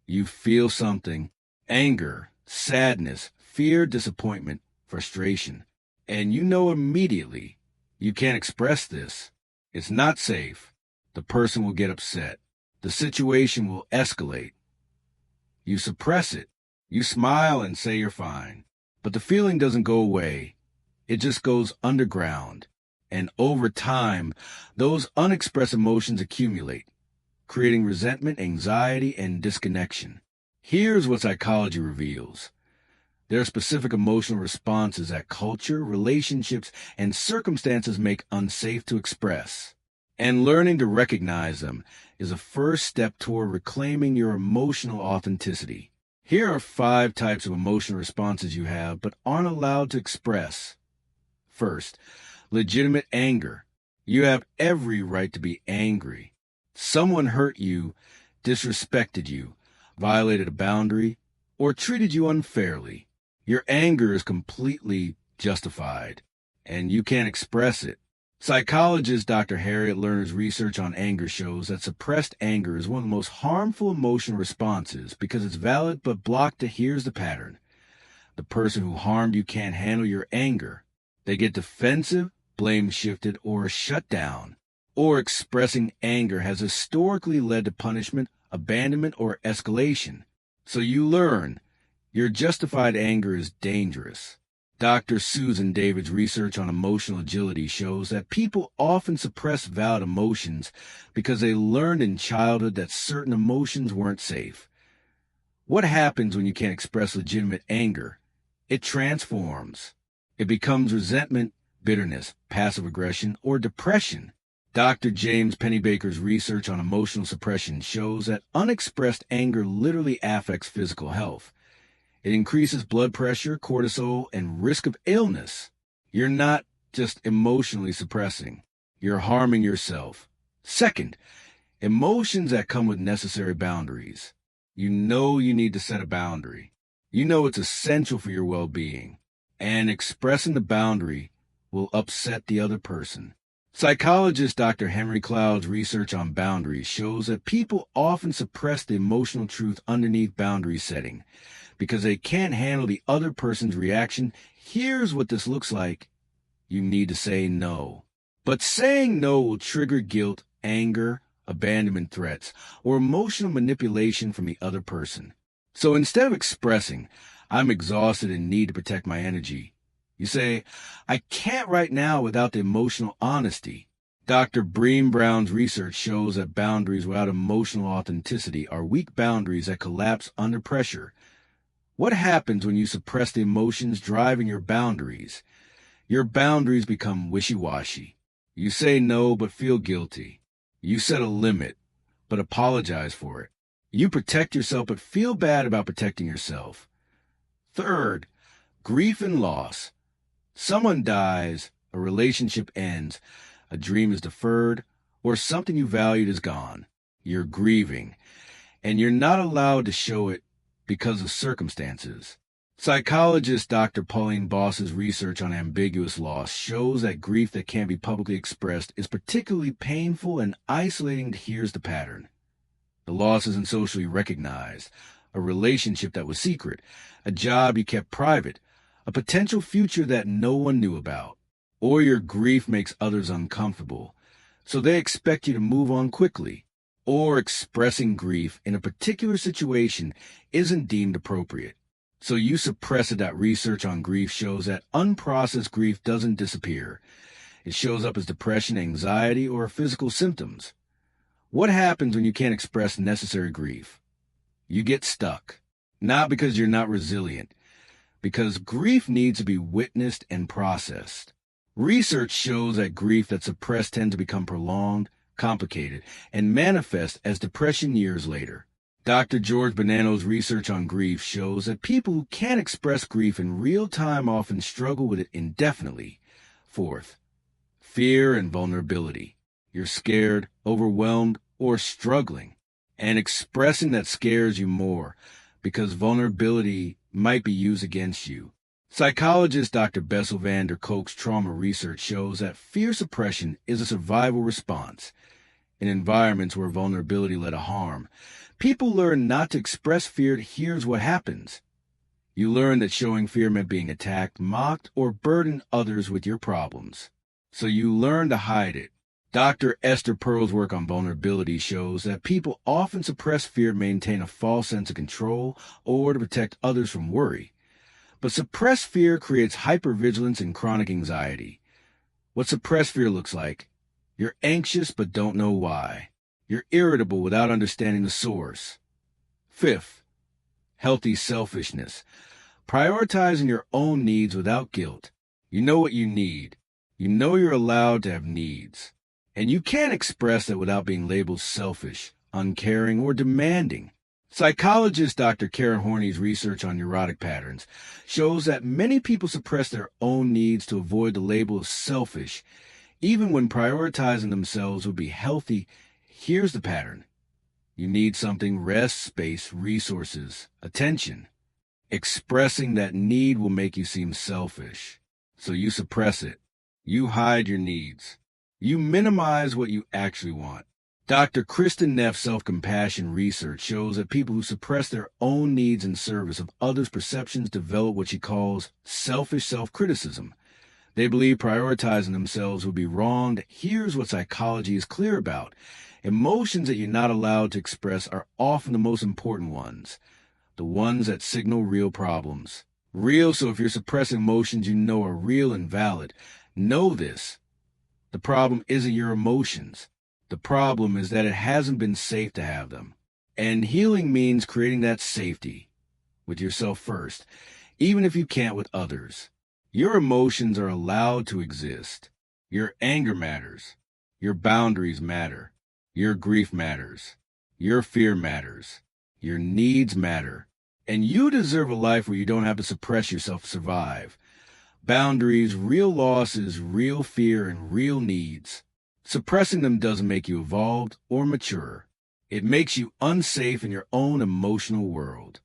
You feel something: anger, sadness, fear, disappointment, frustration. And you know immediately you can't express this. It's not safe. The person will get upset. The situation will escalate. You suppress it. You smile and say you're fine. But the feeling doesn't go away. It just goes underground. And over time, those unexpressed emotions accumulate, creating resentment, anxiety, and disconnection. Here's what psychology reveals. There are specific emotional responses that culture, relationships, and circumstances make unsafe to express. And learning to recognize them is a first step toward reclaiming your emotional authenticity. Here are 5 types of emotional responses you have but aren't allowed to express. First, legitimate anger. You have every right to be angry. Someone hurt you, disrespected you, violated a boundary, or treated you unfairly. Your anger is completely justified, and you can't express it. Psychologist Dr. Harriet Lerner's research on anger shows that suppressed anger is one of the most harmful emotional responses because it's valid but blocked. Here's the pattern. The person who harmed you can't handle your anger. They get defensive, blame shifted, or shut down. Or expressing anger has historically led to punishment, abandonment, or escalation. So you learn your justified anger is dangerous. Dr. Susan David's research on emotional agility shows that people often suppress valid emotions because they learned in childhood that certain emotions weren't safe. What happens when you can't express legitimate anger? It transforms. It becomes resentment, bitterness, passive aggression, or depression. Dr. James Pennybaker's research on emotional suppression shows that unexpressed anger literally affects physical health. It increases blood pressure, cortisol, and risk of illness. You're not just emotionally suppressing. You're harming yourself. Second, emotions that come with necessary boundaries. You know you need to set a boundary. You know it's essential for your well-being. And expressing the boundary will upset the other person. Psychologist Dr. Henry Cloud's research on boundaries shows that people often suppress the emotional truth underneath boundary setting because they can't handle the other person's reaction. Here's what this looks like. You need to say no. But saying no will trigger guilt, anger, abandonment threats, or emotional manipulation from the other person. So instead of expressing, I'm exhausted and need to protect my energy, you say, I can't right now without the emotional honesty. Dr. Bream Brown's research shows that boundaries without emotional authenticity are weak boundaries that collapse under pressure. What happens when you suppress the emotions driving your boundaries? Your boundaries become wishy-washy. You say no but feel guilty. You set a limit but apologize for it. You protect yourself but feel bad about protecting yourself. Third, grief and loss. Someone dies, a relationship ends, a dream is deferred, or something you valued is gone. You're grieving, and you're not allowed to show it because of circumstances. Psychologist Dr. Pauline Boss's research on ambiguous loss shows that grief that can't be publicly expressed is particularly painful and isolating. Here's the pattern. The loss isn't socially recognized, a relationship that was secret, a job you kept private, a potential future that no one knew about. Or your grief makes others uncomfortable, so they expect you to move on quickly. Or expressing grief in a particular situation isn't deemed appropriate, so you suppress it. Research on grief shows that unprocessed grief doesn't disappear. It shows up as depression, anxiety, or physical symptoms. What happens when you can't express necessary grief? You get stuck, not because you're not resilient, because grief needs to be witnessed and processed. Research shows that grief that's suppressed tends to become prolonged, complicated, and manifest as depression years later. Dr. George Bonanno's research on grief shows that people who can't express grief in real time often struggle with it indefinitely. Fourth, fear and vulnerability. You're scared, overwhelmed, or struggling, and expressing that scares you more because vulnerability might be used against you. Psychologist Dr. Bessel van der Kolk's trauma research shows that fear suppression is a survival response. in environments where vulnerability led to harm. People learn not to express fear. Here's what happens. You learn that showing fear meant being attacked, mocked, or burdened others with your problems. So you learn to hide it. Dr. Esther Perl's work on vulnerability shows that people often suppress fear to maintain a false sense of control or to protect others from worry. But suppressed fear creates hypervigilance and chronic anxiety. What suppressed fear looks like: you're anxious but don't know why. You're irritable without understanding the source. Fifth, healthy selfishness. Prioritizing your own needs without guilt. You know what you need. You know you're allowed to have needs. And you can't express that without being labeled selfish, uncaring, or demanding. Psychologist Dr. Karen Horney's research on neurotic patterns shows that many people suppress their own needs to avoid the label of selfish, even when prioritizing themselves would be healthy. Here's the pattern. You need something: rest, space, resources, attention. Expressing that need will make you seem selfish, so you suppress it. You hide your needs. You minimize what you actually want. Dr. Kristen Neff's self-compassion research shows that people who suppress their own needs in service of others' perceptions develop what she calls selfish self-criticism. They believe prioritizing themselves would be wronged. Here's what psychology is clear about. Emotions that you're not allowed to express are often the most important ones, the ones that signal real problems. Real, so if you're suppressing emotions you know are real and valid, know this. The problem isn't your emotions. The problem is that it hasn't been safe to have them. And healing means creating that safety with yourself first, even if you can't with others. Your emotions are allowed to exist. Your anger matters. Your boundaries matter. Your grief matters. Your fear matters. Your needs matter. And you deserve a life where you don't have to suppress yourself to survive. Boundaries, real losses, real fear, and real needs. Suppressing them doesn't make you evolved or mature. It makes you unsafe in your own emotional world.